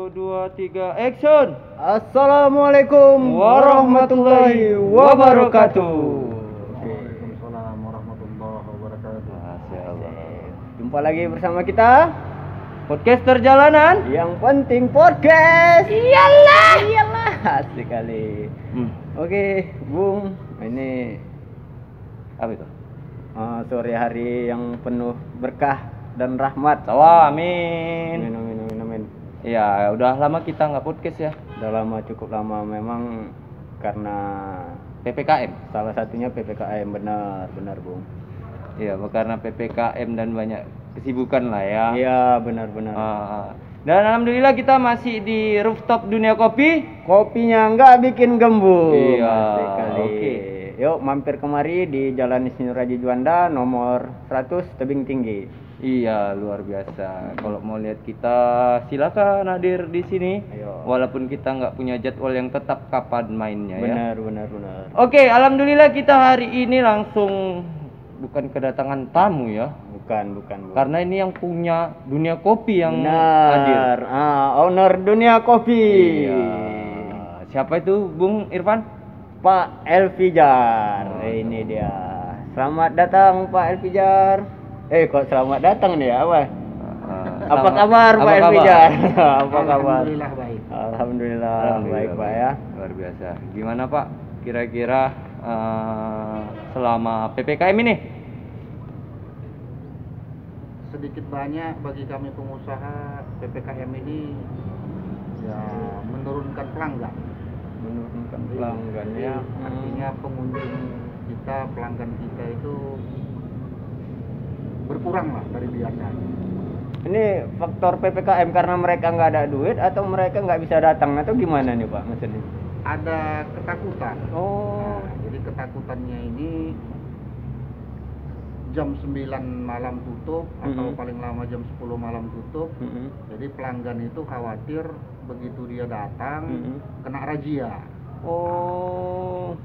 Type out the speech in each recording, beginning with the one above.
2, 3, action! Assalamualaikum warahmatullahi wabarakatuh. Waalaikumsalam warahmatullahi wabarakatuh. Masya Allah. Jumpa lagi bersama kita Podcaster jalanan. yang penting podcast. Iyalah, asik kali. Oke, Bung, ini Apa itu? sore hari yang penuh berkah dan rahmat. Amin. Amin. Iya, udah lama kita nggak podcast ya. Udah lama, cukup lama memang karena PPKM. salah satunya PPKM. Benar, Bung. Iya, karena PPKM dan banyak kesibukan lah ya. Iya, benar. Dan alhamdulillah kita masih di rooftop Dunia Kopi. Kopinya nggak bikin gembul. Iya, Asik kali. oke. Yuk mampir kemari di Jalan Insinyur Haji Juanda nomor 100 Tebing Tinggi. Iya, luar biasa. Kalau mau lihat kita, silakan hadir di sini. Ayo. Walaupun kita nggak punya jadwal yang tetap kapan mainnya ya. Benar. Oke, alhamdulillah kita hari ini langsung bukan kedatangan tamu ya. Bukan. Karena ini yang punya Dunia Kopi yang hadir. Benar. Owner Dunia Kopi. Iya. Siapa itu, Bung Irfan? Pak Elfijar. Ini dia. Selamat datang Pak Elfijar. Kok selamat datang nih ya, apa? Apa kabar Pak Elfijar? Apa kabar? Alhamdulillah baik. Alhamdulillah baik Pak ya. Luar biasa. Gimana Pak? Kira-kira selama PPKM ini? Sedikit banyak bagi kami pengusaha PPKM ini ya menurunkan pelanggan. Menurunkan pelanggan ya. Artinya pengunjung kita, pelanggan kita itu berkurang lah dari biasanya. Ini faktor PPKM karena mereka nggak ada duit atau mereka nggak bisa datang atau gimana nih Pak maksudnya? Ada ketakutan. Oh. Nah, jadi ketakutannya ini jam 9 malam tutup atau paling lama jam 10 malam tutup. Jadi pelanggan itu khawatir begitu dia datang kena razia. Oh.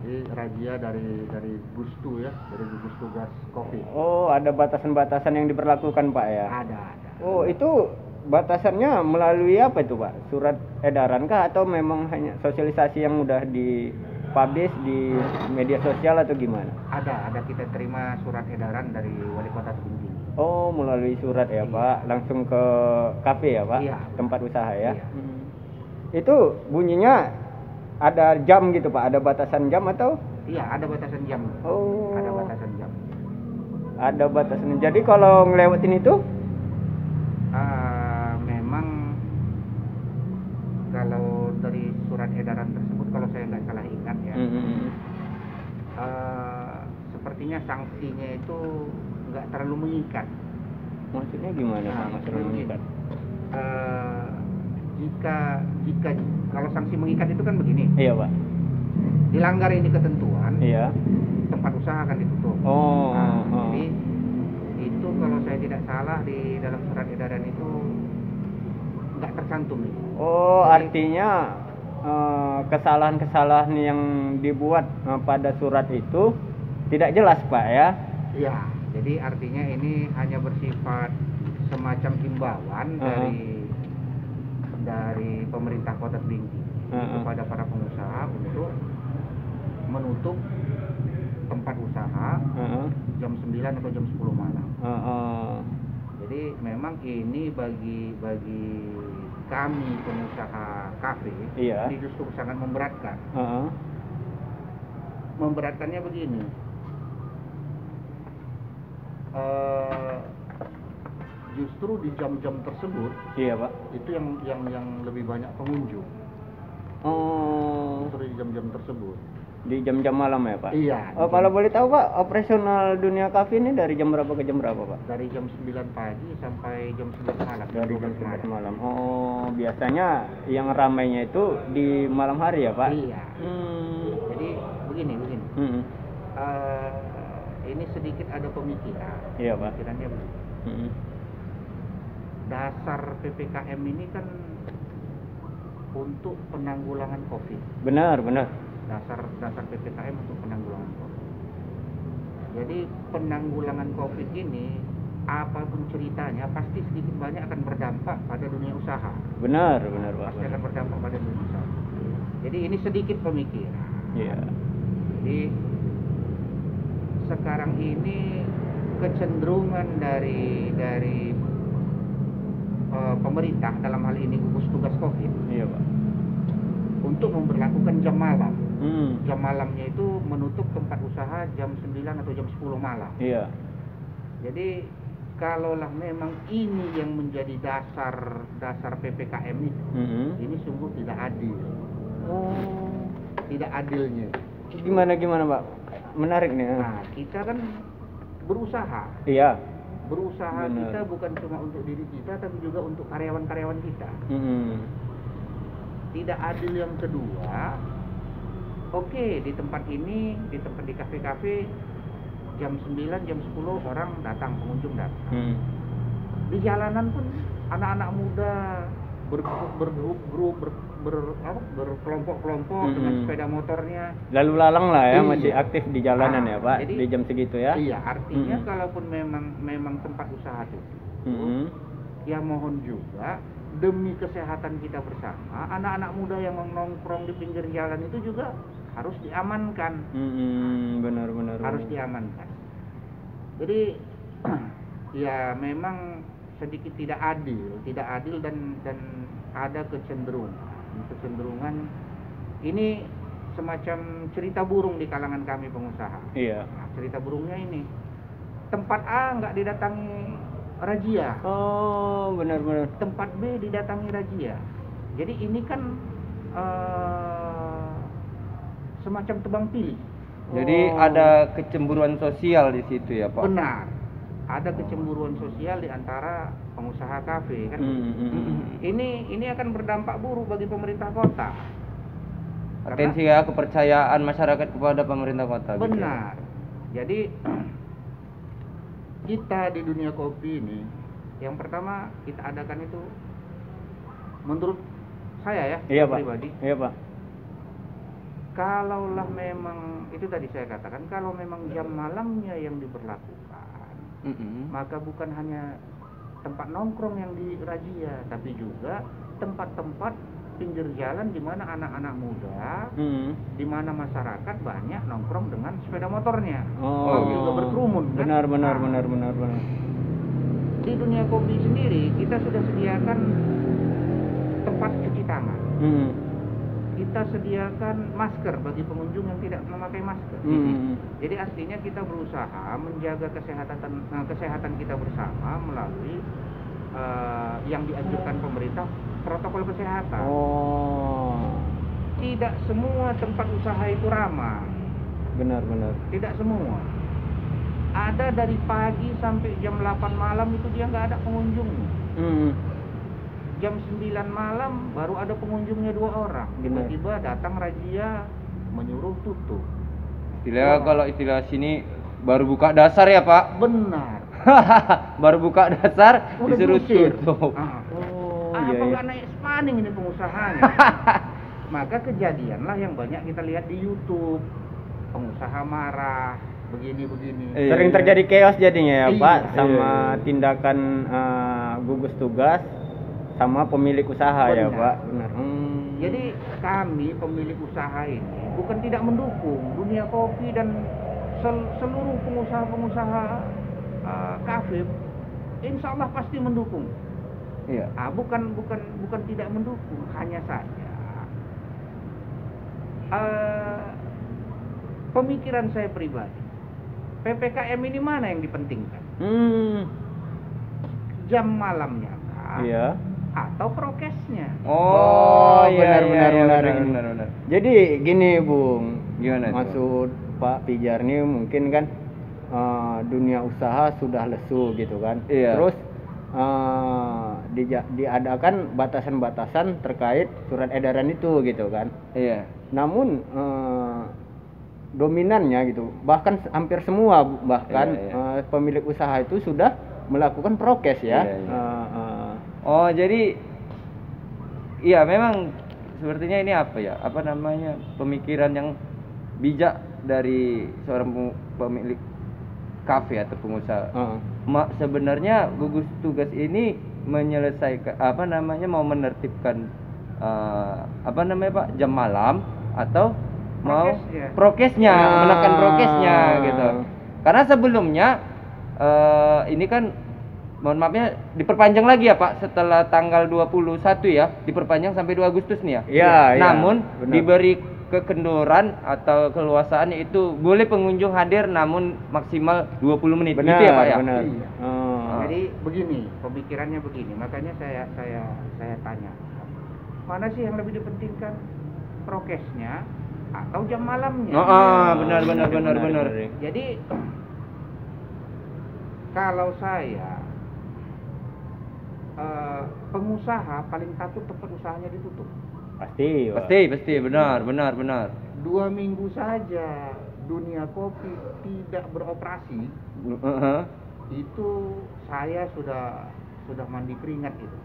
Jadi razia dari Gustu ya, dari gugus tugas Covid. Oh, ada batasan-batasan yang diberlakukan Pak ya? Ada. Oh, itu batasannya melalui apa itu Pak? Surat edaran kah atau memang hanya sosialisasi yang udah dipublish di media sosial atau gimana? Ada kita terima surat edaran dari Wali Kota Tebing Tinggi. Oh, melalui surat ya Pak, langsung ke kafe ya Pak? Iya. Tempat usaha ya? Iya. Itu bunyinya ada jam gitu Pak, ada batasan jam atau? Iya, ada batasan jam. Oh. Ada batasan jam. Ada batasan. Jadi kalau ngelewatin itu? Memang kalau dari surat edaran tersebut, kalau saya nggak salah ingat ya, sepertinya sanksinya itu nggak terlalu mengikat. Maksudnya gimana Pak? Maksudnya mengikat? Jika kalau sanksi mengikat itu kan begini, Iya Pak. dilanggar ini ketentuan, Iya. tempat usaha akan ditutup. Oh. Jadi itu kalau saya tidak salah di dalam surat edaran itu nggak tercantum nih. Oh, artinya kesalahan-kesalahan yang dibuat pada surat itu tidak jelas Pak ya? Iya, jadi artinya ini hanya bersifat semacam himbauan dari pemerintah Kota Tebing Tinggi kepada para pengusaha untuk menutup tempat usaha jam 9 atau jam 10 malam. Jadi memang ini bagi kami pengusaha kafe ini justru sangat memberatkan. Memberatkannya begini. Justru di jam-jam tersebut, Iya Pak. itu yang lebih banyak pengunjung. Oh, Justru di jam-jam tersebut. di jam-jam malam ya Pak? Iya. Oh, kalau boleh tahu Pak, operasional Dunia Cafe ini dari jam berapa ke jam berapa Pak? Dari jam 9 pagi sampai jam 11 malam. Dari jam 12 11 malam. Oh, biasanya yang ramainya itu di malam hari ya Pak? Iya. Jadi begini. Ini sedikit ada pemikiran. Iya Pak. Pemikirannya begini. Dasar PPKM ini kan untuk penanggulangan COVID. Benar. Dasar PPKM untuk penanggulangan COVID. Jadi penanggulangan COVID ini apapun ceritanya pasti sedikit banyak akan berdampak pada dunia usaha. Benar Pak. Pasti akan berdampak pada dunia usaha. Jadi ini sedikit pemikiran. Iya. Jadi sekarang ini kecenderungan dari pemerintah dalam hal ini gugus tugas COVID. Iya Pak. Untuk memberlakukan jam malam. Jam malamnya itu menutup tempat usaha jam 9 atau jam 10 malam. Iya. Jadi kalaulah memang ini yang menjadi dasar PPKM ini sungguh tidak adil. Tidak adilnya. Gimana Pak? Menarik nih. Nah, kita kan berusaha. Iya. Berusaha. Benar. Kita bukan cuma untuk diri kita, tapi juga untuk karyawan-karyawan kita. Tidak adil yang kedua. Oke, di tempat ini, di kafe-kafe jam 9, jam 10 orang datang, pengunjung datang. Di jalanan pun anak-anak muda bergrup, berkelompok-kelompok dengan sepeda motornya. Lalu lalang lah ya, Iya. masih aktif di jalanan ya Pak, Jadi, di jam segitu ya. Iya, artinya kalaupun memang tempat usaha tutup, ya mohon juga demi kesehatan kita bersama, anak-anak muda yang nongkrong di pinggir jalan itu juga harus diamankan. Benar. Harus diamankan. Jadi ya memang sedikit tidak adil dan ada kecenderungan ini semacam cerita burung di kalangan kami pengusaha. Iya. Nah, cerita burungnya ini tempat A nggak didatangi razia. Oh, benar. Tempat B didatangi razia. Jadi ini kan semacam tebang pilih. Jadi ada kecemburuan sosial di situ ya Pak? Benar. Ada kecemburuan sosial di antara pengusaha kafe kan. Ini akan berdampak buruk bagi pemerintah kota. Atensi ya, kepercayaan masyarakat kepada pemerintah kota. Benar. Jadi kita di dunia kopi ini, yang pertama kita adakan itu, menurut saya ya, pribadi. Iya Pak. Kalaulah memang itu tadi saya katakan, kalau memang jam malamnya yang diberlakukan, maka bukan hanya tempat nongkrong yang dirazia, tapi juga tempat-tempat pinggir jalan di mana anak-anak muda, di mana masyarakat banyak nongkrong dengan sepeda motornya, juga berkerumun. Kan? Benar. Di dunia kopi sendiri kita sudah sediakan tempat cuci tangan. Kita sediakan masker bagi pengunjung yang tidak memakai masker. Jadi artinya kita berusaha menjaga kesehatan kita bersama melalui yang dianjurkan pemerintah, protokol kesehatan. Tidak semua tempat usaha itu ramah. Benar. Tidak semua. Ada dari pagi sampai jam 8 malam itu dia nggak ada pengunjung. Jam 9 malam baru ada pengunjungnya 2 orang. Tiba-tiba datang razia menyuruh tutup. Kalau istilah sini baru buka dasar ya Pak? Benar. Baru buka dasar Udah disuruh diusir. tutup. Apa nggak naik spaning ini pengusahanya? Maka kejadianlah yang banyak kita lihat di YouTube. Pengusaha marah, begini. Sering terjadi chaos jadinya ya Iya. Pak, sama tindakan gugus tugas sama pemilik usaha. Benar. Ya Pak. Benar. Jadi kami pemilik usaha ini bukan tidak mendukung dunia kopi dan seluruh pengusaha-pengusaha kafe, insya Allah pasti mendukung. Iya. Bukan tidak mendukung, hanya saja pemikiran saya pribadi, PPKM ini mana yang dipentingkan? Jam malamnya kah? Iya. Atau prokesnya? Benar. Jadi gini Bung, Gimana itu? maksud Pak Pijar nih mungkin kan dunia usaha sudah lesu gitu kan. Iya. Terus diadakan batasan-batasan terkait surat edaran itu gitu kan. Iya. Namun dominannya gitu, bahkan hampir semua bahkan Iya. pemilik usaha itu sudah melakukan prokes ya. Jadi iya memang sepertinya ini pemikiran yang bijak dari seorang pemilik kafe atau pengusaha. Sebenarnya gugus tugas ini menyelesaikan mau menertibkan Pak, jam malam atau mau prokesnya, menekan prokesnya gitu. Karena sebelumnya ini kan mohon maafnya diperpanjang lagi ya Pak, setelah tanggal 21 ya, diperpanjang sampai 2 Agustus nih ya. Iya. Namun Benar. diberi kekendoran atau keluasaan itu boleh pengunjung hadir namun maksimal 20 menit. Benar, gitu ya Pak ya. Benar. Iya. Jadi begini, pemikirannya begini. Makanya saya tanya, mana sih yang lebih dipentingkan, prokesnya atau jam malamnya? Benar. Jadi kalau saya pengusaha paling takut tempat usahanya ditutup. Pasti, benar. 2 minggu saja dunia kopi tidak beroperasi, itu saya sudah mandi keringat itu.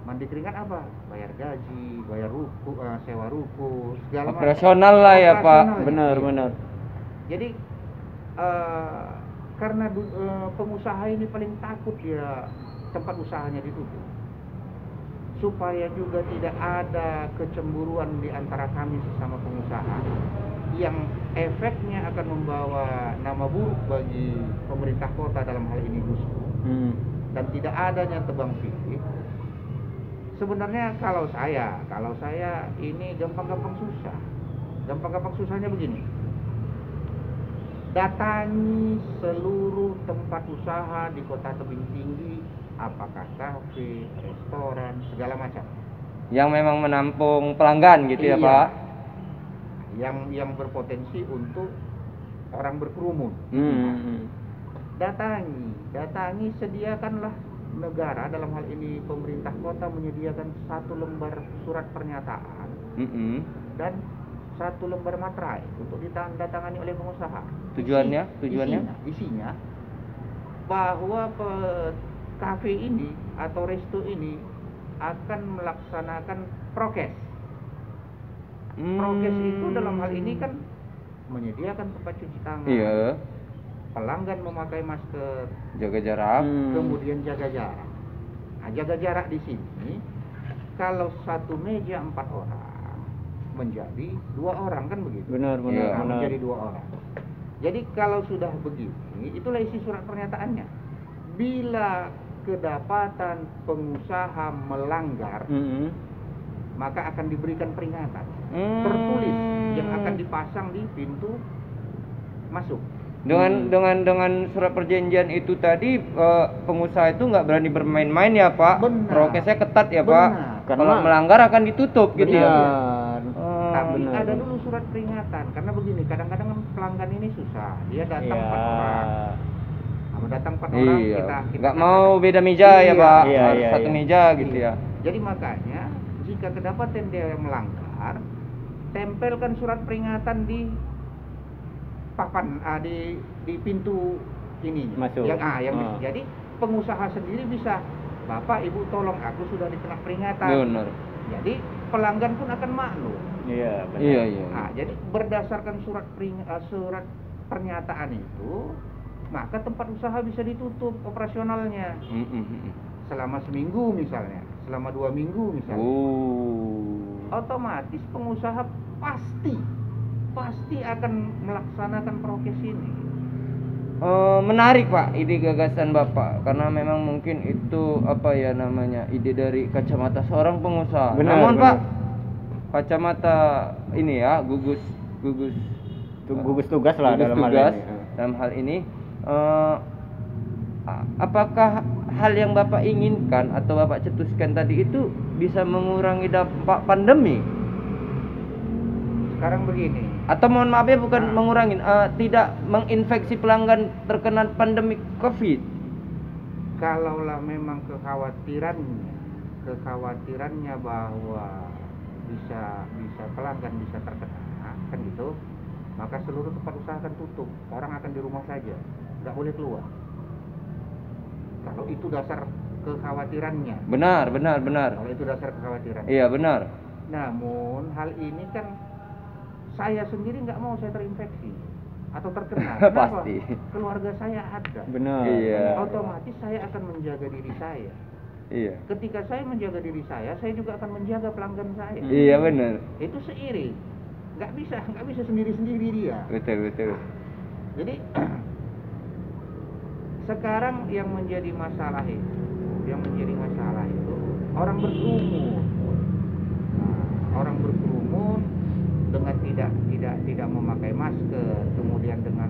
Mandi keringat apa? Bayar gaji, bayar ruko, sewa ruko, segala macam. Operasional lah ya Pak. Benar. Jadi karena pengusaha ini paling takut dia tempat usahanya ditutup, supaya juga tidak ada kecemburuan di antara kami sesama pengusaha yang efeknya akan membawa nama buruk bagi pemerintah kota, dalam hal ini Gusmu, dan tidak adanya tebang pilih. Sebenarnya kalau saya ini gampang-gampang susah. Gampang-gampang susahnya begini. Datangi seluruh tempat usaha di Kota Tebing Tinggi, apakah kafe, restoran, segala macam. Yang memang menampung pelanggan gitu ya Pak. Yang berpotensi untuk orang berkerumun. Datangi, sediakanlah negara, dalam hal ini pemerintah kota menyediakan 1 lembar surat pernyataan dan 1 lembar materai untuk ditandatangani oleh pengusaha. Tujuannya? Isinya bahwa kafe ini atau resto ini akan melaksanakan prokes. Prokes itu dalam hal ini kan menyediakan tempat cuci tangan. Iya. Pelanggan memakai masker, Jaga jarak. kemudian jaga jarak. Nah, jaga jarak di sini kalau 1 meja 4 orang menjadi 2 orang kan begitu. Benar. Menjadi 2 orang. Jadi kalau sudah begini, itulah isi surat pernyataannya. Bila kedapatan pengusaha melanggar, maka akan diberikan peringatan tertulis yang akan dipasang di pintu masuk. Dengan surat perjanjian itu tadi pengusaha itu nggak berani bermain-main ya Pak. Benar. Prokesnya ketat ya Pak. Karena Kalau melanggar akan ditutup gitu ya. Tapi ada dulu surat peringatan, karena begini, kadang-kadang pelanggan ini susah, dia datang 4 orang. Nah, datang 4 orang kita nggak mau beda meja ya Pak. Harus satu meja gitu ya. Jadi makanya jika kedapatan dia melanggar, tempelkan surat peringatan di papan, di pintu ini masuk. Jadi pengusaha sendiri bisa, Bapak Ibu tolong, aku sudah dikena peringatan. Benar. Jadi pelanggan pun akan maklum. Iya, benar. Iya. Nah, jadi berdasarkan surat pernyataan itu, maka tempat usaha bisa ditutup operasionalnya selama seminggu misalnya, selama 2 minggu misalnya. Otomatis pengusaha pasti akan melaksanakan prokes ini. Menarik Pak ide gagasan Bapak, karena memang mungkin itu ide dari kacamata seorang pengusaha. Namun Pak, kacamata ini ya gugus tugas lah dalam hal ini, apakah hal yang Bapak inginkan atau Bapak cetuskan tadi itu bisa mengurangi dampak pandemi? Sekarang begini, atau mohon maaf ya, bukan mengurangi, tidak menginfeksi pelanggan terkena pandemi COVID. Kalaulah memang kekhawatirannya bahwa bisa pelanggan bisa terkena kan gitu, maka seluruh tempat usaha akan tutup, orang akan di rumah saja, nggak boleh keluar. Kalau itu dasar kekhawatirannya. Benar. Kalau itu dasar kekhawatirannya. Iya benar. Namun hal ini kan saya sendiri nggak mau saya terinfeksi. atau terkena. Kenapa? Pasti. Keluarga saya ada. Benar. Iya. Otomatis saya akan menjaga diri saya. Iya. Ketika saya menjaga diri saya juga akan menjaga pelanggan saya. Iya benar. Itu seiring. Nggak bisa sendiri-sendiri dia. Betul. Jadi sekarang yang menjadi masalah itu orang berkerumun. Orang berkerumun dengan tidak memakai masker, kemudian dengan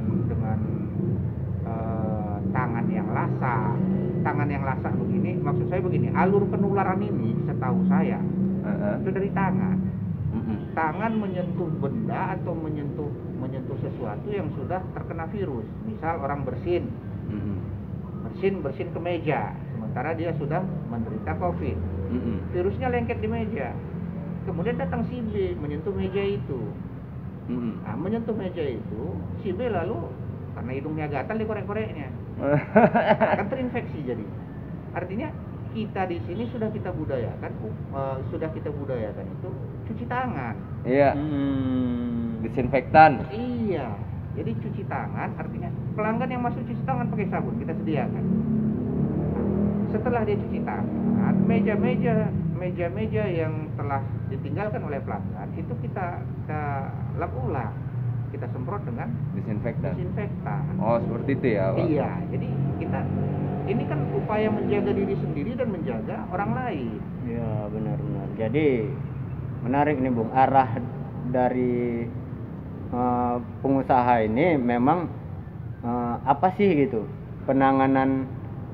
tangan yang lasak begini. Maksud saya begini, alur penularan ini setahu saya itu dari tangan. Tangan menyentuh benda atau menyentuh sesuatu yang sudah terkena virus. Misal orang bersin ke meja, sementara dia sudah menderita COVID. Virusnya lengket di meja. Kemudian datang si B menyentuh meja itu. Nah, menyentuh meja itu, si B lalu karena hidungnya gatal dikorek-koreknya. Akan terinfeksi jadi. Artinya kita di sini sudah kita budayakan itu cuci tangan. Iya. Disinfektan. Iya. Jadi cuci tangan artinya pelanggan yang masuk cuci tangan pakai sabun kita sediakan. Setelah dia cuci tangan, meja-meja yang telah ditinggalkan oleh pelanggan itu kita lap ulang. Kita semprot dengan Disinfektan. Oh, seperti itu ya, Pak? Iya. Jadi ini kan upaya menjaga diri sendiri dan menjaga orang lain. Iya, benar. Jadi menarik nih, Bung. Arah dari pengusaha ini memang apa sih gitu? Penanganan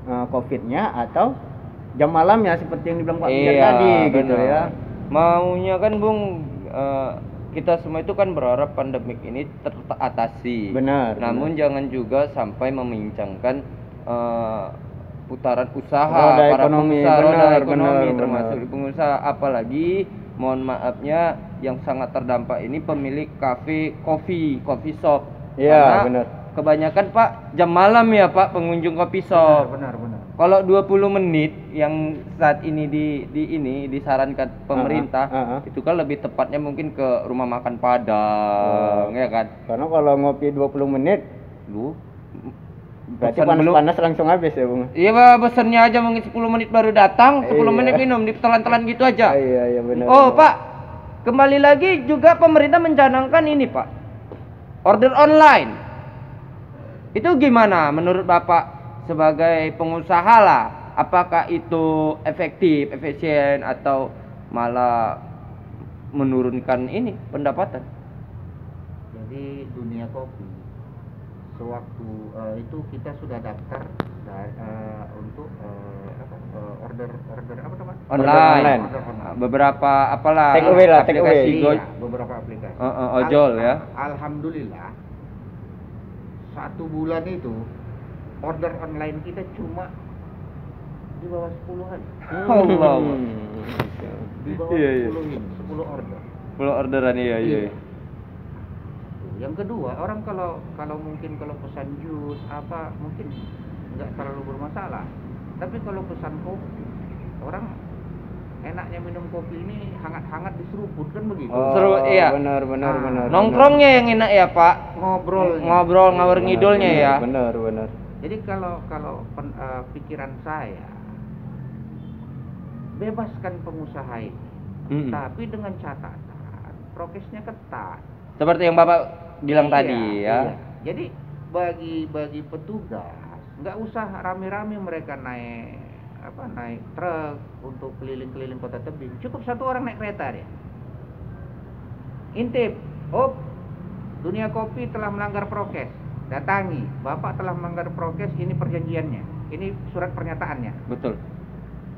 COVID-nya atau jam malamnya seperti yang dibilang Pak Bijar tadi gitu ya. Maunya kan Bung, kita semua itu kan berharap pandemik ini teratasi. Benar. Namun jangan juga sampai memincangkan putaran usaha roda para ekonomi, roda ekonomi benar. termasuk pengusaha, apalagi mohon maafnya yang sangat terdampak ini pemilik kafe, coffee shop. Iya, benar. Kebanyakan Pak jam malam ya Pak pengunjung kopi shop. Benar. Kalau 20 menit yang saat ini disarankan pemerintah, itu kan lebih tepatnya mungkin ke rumah makan Padang, ya kan? Karena kalau ngopi 20 menit, berarti pesan panas langsung habis ya, Bung? Iya, Pak, pesannya aja mungkin 10 menit baru datang, 10 menit minum, ditelan-telan gitu aja. Iya, benar. Oh, Pak, kembali lagi juga pemerintah mencanangkan ini, Pak. Order online. Itu gimana menurut Bapak sebagai pengusaha lah? Apakah itu efektif, efisien, atau malah menurunkan ini pendapatan? Jadi dunia kopi sewaktu itu kita sudah daftar untuk order apa namanya? Online. Order online. Beberapa apalah Take away lah, take away. Iya, beberapa aplikasi. Ojol ya. Alhamdulillah 1 bulan itu order online kita cuma di bawah 10-an. Allah. Di bawah 10 ini, 10 order. 10 orderan iya. Yang kedua, orang kalau mungkin kalau pesan jus apa mungkin nggak terlalu bermasalah. Tapi kalau pesan kopi, orang enaknya minum kopi ini hangat-hangat diseruput kan begitu. Seru, iya. Benar. Nongkrongnya yang enak ya Pak. Ngobrol ngawur ngidulnya ya. Benar. Jadi kalau pikiran saya, bebaskan pengusaha ini, tapi dengan catatan prokesnya ketat. Seperti yang Bapak bilang tadi ya. Iya. Jadi bagi petugas nggak usah rame-rame mereka naik truk untuk keliling-keliling kota tebing. Cukup 1 orang naik kereta deh. Intip, dunia kopi telah melanggar prokes. Datangi, Bapak telah melanggar prokes, ini perjanjiannya, ini surat pernyataannya. Betul.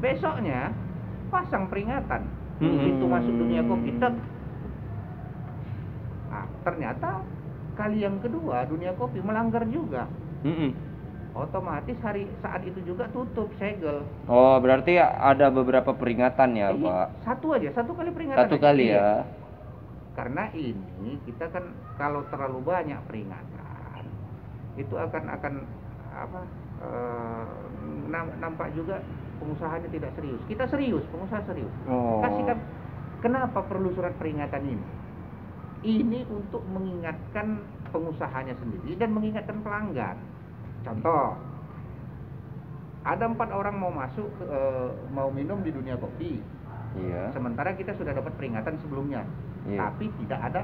Besoknya pasang peringatan pintu masuk dunia kopi. Nah, ternyata kali yang kedua dunia kopi melanggar juga. Otomatis saat itu juga tutup, segel. Oh, berarti ada beberapa peringatan ya, Pak? Satu kali peringatan. Satu kali ya. Karena ini kita kan kalau terlalu banyak peringatan, itu akan nampak juga pengusahanya tidak serius. Kita serius, pengusaha serius. Kasihkan. Kenapa perlu surat peringatan ini? Ini untuk mengingatkan pengusahanya sendiri dan mengingatkan pelanggan. Contoh, ada 4 orang mau masuk mau minum di dunia kopi. Iya. Sementara kita sudah dapat peringatan sebelumnya, Iya. tapi tidak ada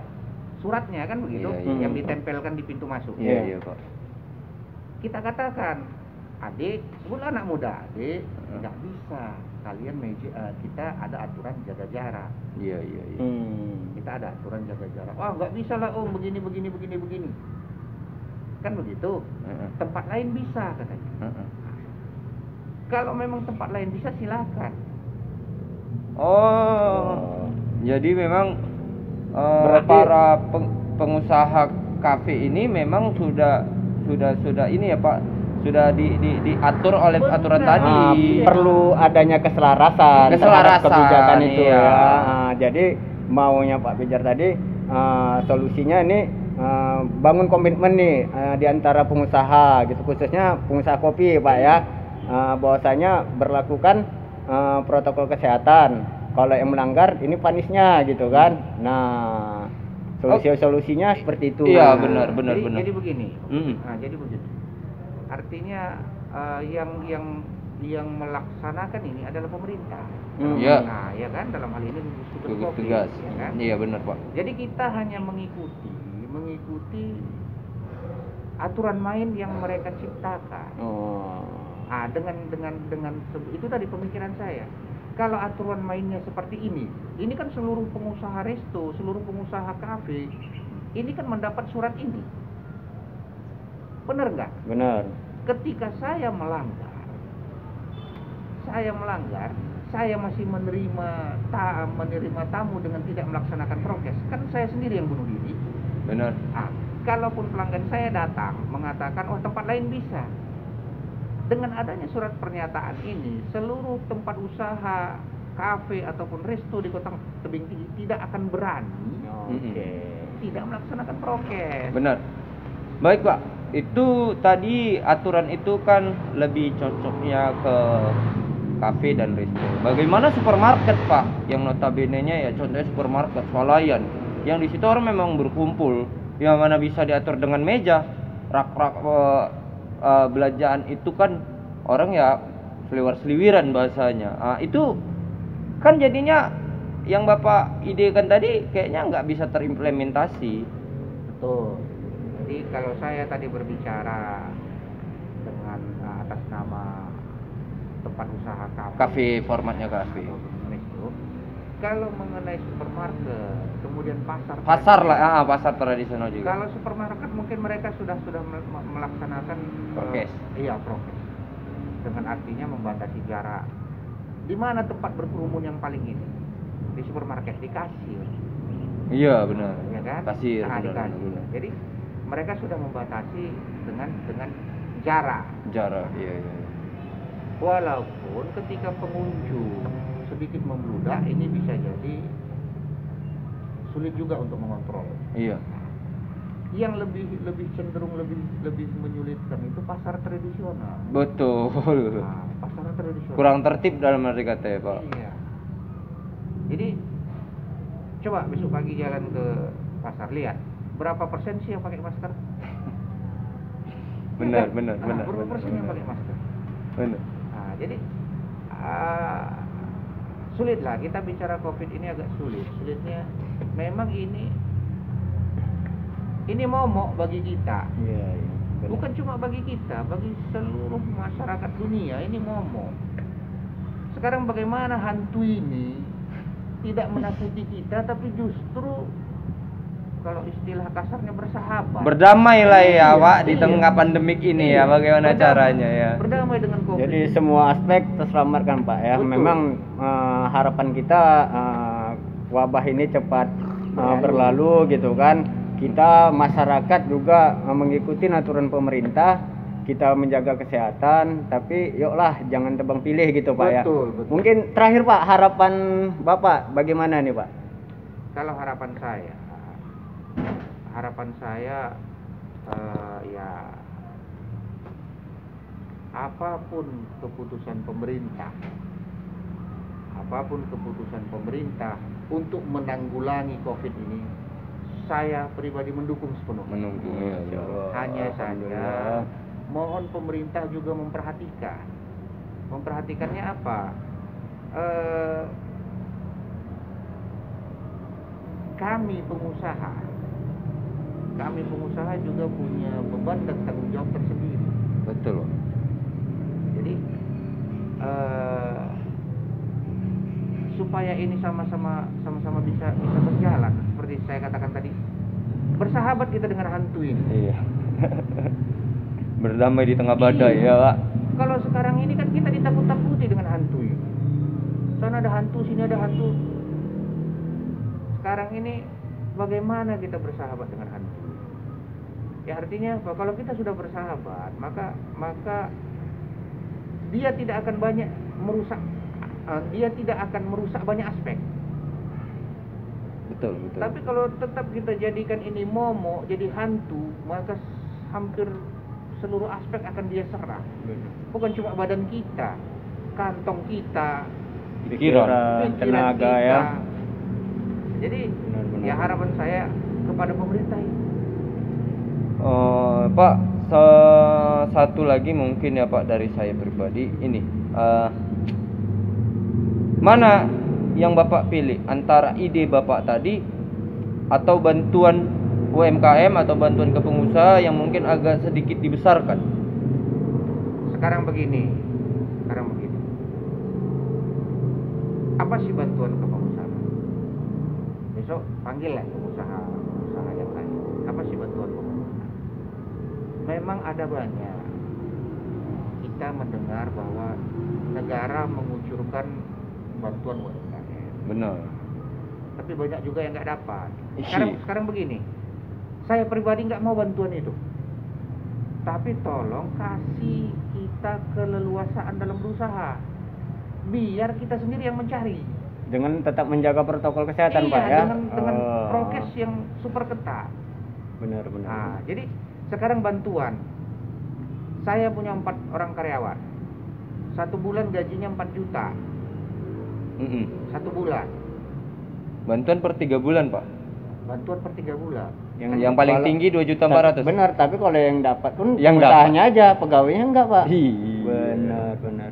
suratnya kan begitu, Iya. yang ditempelkan di pintu masuk. Iya, Pak. Kita katakan, adik, sebut anak muda, adik, nggak bisa. Kalian kita ada aturan jaga jarak. Iya. Kita ada aturan jaga jarak. Wah, nggak bisa lah om, begini. Kan begitu. Tempat lain bisa katanya. Kalau memang tempat lain bisa, silakan. Oh, jadi memang Berarti- para pengusaha kafe ini memang sudah ini ya Pak, sudah diatur oleh Benar. aturan tadi. Perlu adanya keselarasan terhadap Keselarasan, kebijakan itu iya. ya. Jadi maunya Pak Pijar tadi solusinya ini bangun komitmen nih di antara pengusaha gitu, khususnya pengusaha kopi Pak ya, bahwasanya berlakukan protokol kesehatan. Kalau yang melanggar ini panisnya gitu kan. Nah, solusinya seperti itu. Iya, benar. Jadi begini. Mm. Nah, jadi begini. Artinya yang melaksanakan ini adalah pemerintah. Iya. Nah, ya kan, dalam hal ini Tugas kopi, tugas. ya kan? Iya benar Pak. Jadi kita hanya mengikuti aturan main yang mereka ciptakan. Oh. Dengan itu tadi pemikiran saya. Kalau aturan mainnya seperti ini kan seluruh pengusaha resto, seluruh pengusaha kafe, ini kan mendapat surat ini. Benar nggak? Benar. Ketika saya melanggar, saya masih menerima tamu dengan tidak melaksanakan prokes, kan saya sendiri yang bunuh diri. Benar. Kalaupun pelanggan saya datang mengatakan, oh tempat lain bisa, dengan adanya surat pernyataan ini, seluruh tempat usaha, kafe ataupun resto di Kota Tebing Tinggi tidak akan berani tidak melaksanakan prokes. Benar. Baik Pak, itu tadi aturan itu kan lebih cocoknya ke kafe dan resto. Bagaimana supermarket Pak? Yang notabene-nya ya contohnya supermarket swalayan, yang di situ orang memang berkumpul, yang mana bisa diatur dengan meja, rak-rak belanjaan itu kan orang ya seliwer-seliwiran bahasanya. Itu kan jadinya yang Bapak idekan tadi kayaknya nggak bisa terimplementasi. Betul. Jadi kalau saya tadi berbicara dengan atas nama tempat usaha Kafe, formatnya kafe. resto, kalau mengenai supermarket, kemudian Pasar lah, pasar tradisional juga. Kalau supermarket mungkin mereka sudah melaksanakan Prokes. Iya, prokes. Dengan artinya membatasi jarak. Di mana tempat berkerumun yang paling ini? Di supermarket, di kasir. Iya benar. Ya kan? Kasir. Nah, di benar, kasir. benar. Jadi mereka sudah membatasi dengan jarak. Jarak, iya. Walaupun ketika pengunjung sedikit membludak, ini bisa jadi sulit juga untuk mengontrol. Iya. Yang lebih cenderung lebih menyulitkan itu pasar tradisional. Betul. Nah, pasar tradisional. Kurang tertib dalam arti kata ya Pak. Iya. Jadi coba besok pagi jalan ke pasar, lihat berapa persen sih yang pakai masker? Benar. Berapa persen yang pakai masker? Benar. Nah, jadi sulit lah kita bicara COVID ini, agak sulit. Sulitnya memang ini momok bagi kita. Iya. Bukan cuma bagi kita, bagi seluruh masyarakat dunia ini momok. Sekarang bagaimana hantu ini tidak menakuti kita, tapi justru kalau istilah kasarnya bersahabat. Berdamai lah ya Pak di Iya. tengah pandemik ini ya, bagaimana caranya ya. Berdamai dengan COVID. Jadi semua aspek terselamatkan Pak ya. Betul. Memang harapan kita wabah ini cepat berlalu gitu kan. Kita masyarakat juga mengikuti aturan pemerintah, kita menjaga kesehatan, tapi yuklah jangan tebang pilih gitu Pak ya. Betul. Mungkin terakhir Pak, harapan Bapak bagaimana nih Pak? Kalau harapan saya ya apapun keputusan pemerintah untuk menanggulangi COVID ini, saya pribadi mendukung sepenuhnya. Menunggu ya. Hanya saja mohon pemerintah juga memperhatikan. Memperhatikannya apa? Kami pengusaha juga punya beban dan tanggung jawab tersendiri. Betul. Jadi supaya ini sama-sama bisa berjalan, seperti saya katakan tadi, bersahabat kita dengan hantu ini. Iya. Berdamai di tengah badai ya, Pak. Kalau sekarang ini kan kita ditakut-takuti dengan hantu ini. Sana ada hantu, sini ada hantu. Sekarang ini bagaimana kita bersahabat dengan hantu? Ya artinya apa? Kalau kita sudah bersahabat, maka dia tidak akan merusak banyak aspek. Betul. Tapi kalau tetap kita jadikan ini momok, jadi hantu, maka hampir seluruh aspek akan dia serang. Bukan cuma badan kita, kantong kita, pikiran tenaga kita. ya. Jadi Benar. ya harapan saya kepada pemerintah ini. Pak, satu lagi mungkin ya Pak dari saya pribadi ini, mana yang Bapak pilih antara ide Bapak tadi atau bantuan UMKM atau bantuan ke pengusaha yang mungkin agak sedikit dibesarkan? Sekarang begini. Apa sih bantuan ke pengusaha? Besok panggillah pengusaha yang lain. Apa sih bantuan ke pengusaha? Memang ada banyak. Kita mendengar bahwa negara mengucurkan bantuan UMKM. Benar. Tapi banyak juga yang nggak dapat. Isi. Sekarang begini. Saya pribadi nggak mau bantuan itu. Tapi tolong kasih kita keleluasaan dalam berusaha. Biar kita sendiri yang mencari. Dengan tetap menjaga protokol kesehatan, Pak ya. Dengan prokes yang super ketat. Benar. Nah, jadi sekarang bantuan. Saya punya 4 orang karyawan. 1 bulan gajinya 4 juta. 1 bulan. Bantuan per 3 bulan, Pak. Bantuan per 3 bulan. Yang paling tinggi 2.400.000. Benar, tapi kalau yang dapat pun yang usahanya aja, pegawainya enggak, Pak. Iya. Benar.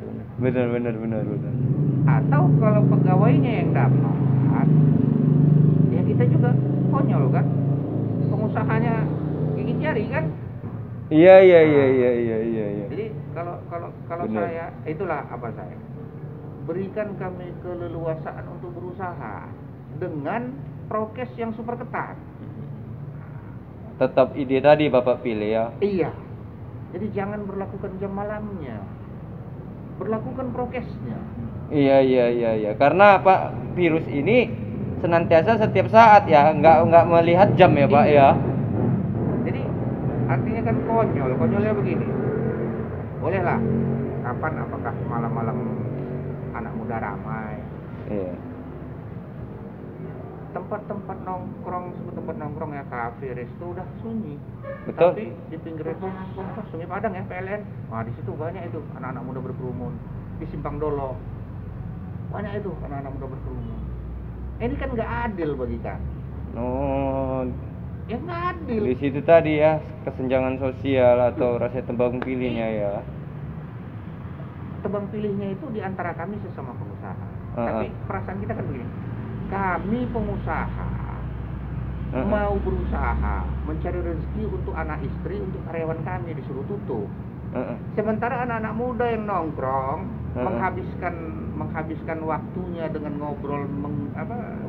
Atau kalau pegawainya yang dapat, ya kita juga konyol kan. Pengusahanya gigit jari kan. Iya. Jadi kalau saya, itulah apa saya. Berikan kami keleluasaan untuk berusaha dengan prokes yang super ketat. Tetap ide tadi Bapak pilih ya. Iya. Jadi jangan berlakukan jam malamnya. Berlakukan prokesnya. Iya. Karena Pak, virus ini senantiasa setiap saat ya, nggak melihat jam ya Pak ya. Jadi artinya kan konyol. Konyolnya begini. Bolehlah. Kapan apakah malam-malam anak muda ramai? Iya. Tempat-tempat nongkrong ya, kafe, resto udah sunyi. Betul. Tapi di pinggir resto, Sungai Padang ya, PLN. Wah, di situ banyak itu anak-anak muda berkerumun. Di Simpang Dolo banyak itu anak-anak muda berkerumun. Ini kan nggak adil bagi kami. Oh, Ya nggak adil. di situ tadi ya kesenjangan sosial atau rasa tebang pilihnya ya. Tebang pilihnya itu di antara kami sesama pengusaha. Tapi perasaan kita kan begini. Kami pengusaha mau berusaha mencari rezeki untuk anak istri, untuk karyawan kami disuruh tutup. Sementara anak-anak muda yang nongkrong menghabiskan waktunya dengan ngobrol,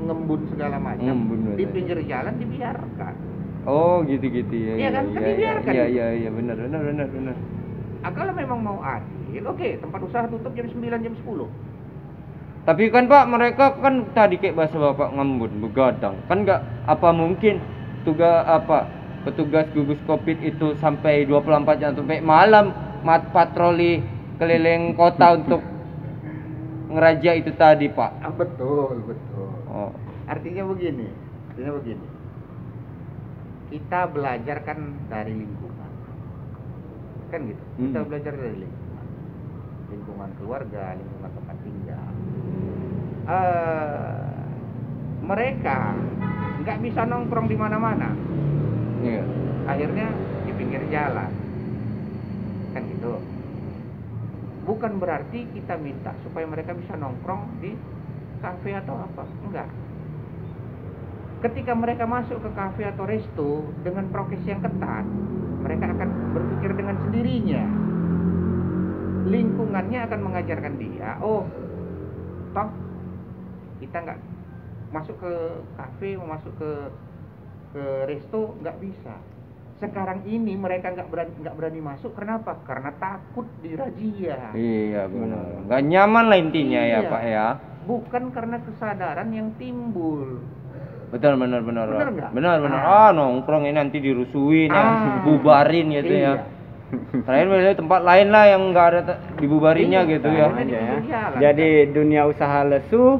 ngembun segala macam di pinggir jalan dibiarkan. Oh gitu ya. Iya kan dibiarkan. Iya benar. Kalau memang mau adil, oke, tempat usaha tutup jam 9, jam 10. Tapi kan Pak, mereka kan tadi kayak bahasa Bapak ngembun, begadang. Kan nggak apa mungkin petugas gugus Covid itu sampai 24 jam sampai malam patroli keliling kota untuk ngeraja itu tadi, Pak. Betul. Oh. Artinya begini. Kita belajar kan dari lingkungan. Kan gitu. Kita belajar dari lingkungan keluarga, lingkungan tempat tinggal. Mereka nggak bisa nongkrong di mana-mana. Iya. Akhirnya di pinggir jalan, kan gitu. Bukan berarti kita minta supaya mereka bisa nongkrong di kafe atau apa, enggak. Ketika mereka masuk ke kafe atau resto dengan prokes yang ketat, mereka akan berpikir dengan sendirinya. Lingkungannya akan mengajarkan dia, oh, toh kita nggak masuk ke kafe, mau masuk ke resto nggak bisa. Sekarang ini mereka nggak berani masuk. Kenapa? Karena takut dirazia. Iya benar. Nggak nyaman lah intinya ya Pak ya. Bukan karena kesadaran yang timbul. Betul benar. Benar nggak? Benar. Nongkrong ini nanti dirusuin ya, bubarin gitu ya. Terakhir misalnya tempat lain lah yang nggak ada dibubarinnya gitu ya. Jadi dunia usaha lesu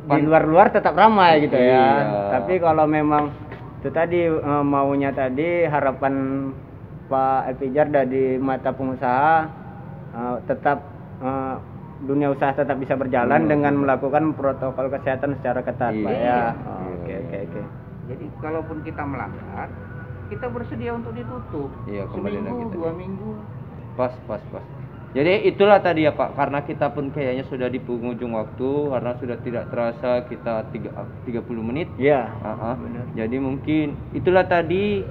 di luar tetap ramai gitu ya. Iya. Tapi kalau memang itu tadi maunya tadi harapan Pak Elpijar dari mata pengusaha tetap dunia usaha tetap bisa berjalan dengan melakukan protokol kesehatan secara ketat, Pak ya. Oke. Jadi kalaupun kita melanggar, kita bersedia untuk ditutup. Iya, kembali seminggu, lagi 2 minggu. Pas. Jadi itulah tadi ya Pak, karena kita pun kayaknya sudah di penghujung waktu, karena sudah tidak terasa kita 30 menit. Iya. Benar. Jadi mungkin itulah tadi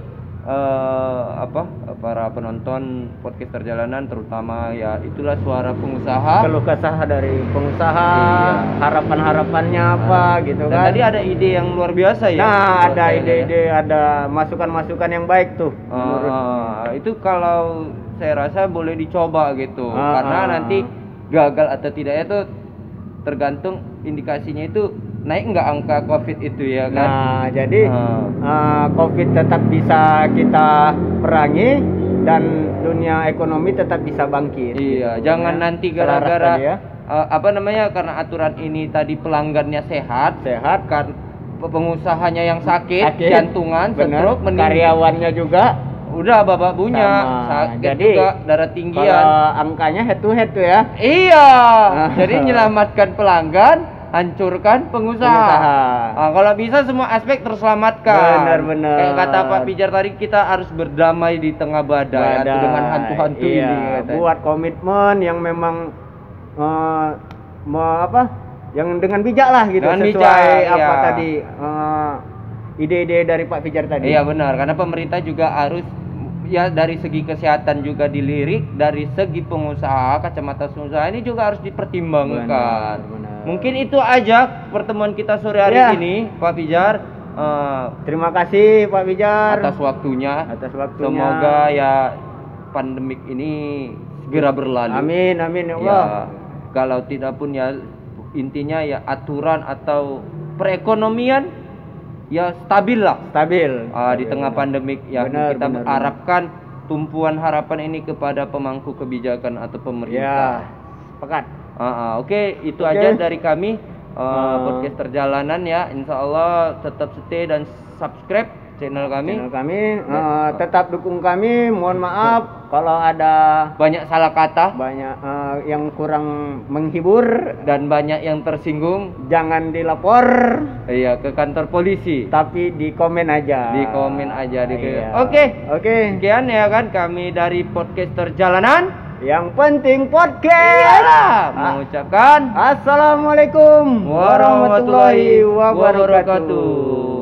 para penonton podcast perjalanan, terutama ya itulah suara pengusaha. Keluh kesah dari pengusaha, harapan-harapannya apa gitu Dan kan. tadi ada ide yang luar biasa ya. Nah, ada ide-ide, ada masukan-masukan yang baik tuh. Itu kalau saya rasa boleh dicoba gitu. Karena nanti gagal atau tidaknya itu tergantung indikasinya itu naik nggak angka COVID itu ya kan. Nah, jadi COVID tetap bisa kita perangi dan dunia ekonomi tetap bisa bangkit. Iya, jangan nanti gara-gara karena aturan ini tadi pelanggannya sehat kan, pengusahanya yang sakit jantungan, stroke, karyawannya juga udah babak bunya, sakit jadi, juga darah tinggian. Kalau angkanya head to head tuh ya. Iya. Jadi menyelamatkan pelanggan, hancurkan pengusaha. Kalau bisa semua aspek terselamatkan. Benar. Kayak kata Pak Pijar tadi, kita harus berdamai di tengah badai atau dengan hantu-hantu ini. Buat komitmen yang memang yang dengan bijak lah gitu, dengan sesuai bijak, tadi ide-ide dari Pak Pijar tadi. Iya benar, karena pemerintah juga harus ya dari segi kesehatan juga dilirik, dari segi pengusaha, kacamata pengusaha ini juga harus dipertimbangkan. Benar. Mungkin itu aja pertemuan kita sore hari ini, Pak Pijar. Terima kasih Pak Pijar atas waktunya. Semoga ya pandemik ini segera berlalu. Amin ya Allah. Kalau tidak pun ya intinya ya aturan atau perekonomian ya stabil lah. Di tengah pandemik ya, kita harapkan tumpuan harapan ini kepada pemangku kebijakan atau pemerintah. Sepakat. Oke, itu aja dari kami podcast perjalanan ya. Insya Allah tetap stay dan subscribe channel kami. Tetap dukung kami. Mohon maaf kalau ada banyak salah kata, banyak yang kurang menghibur dan banyak yang tersinggung. Jangan dilapor ke kantor polisi, tapi di komen aja. Oke. Sekian ya kan kami dari podcast perjalanan. Yang penting podcast. Mengucapkan Assalamualaikum warahmatullahi wabarakatuh.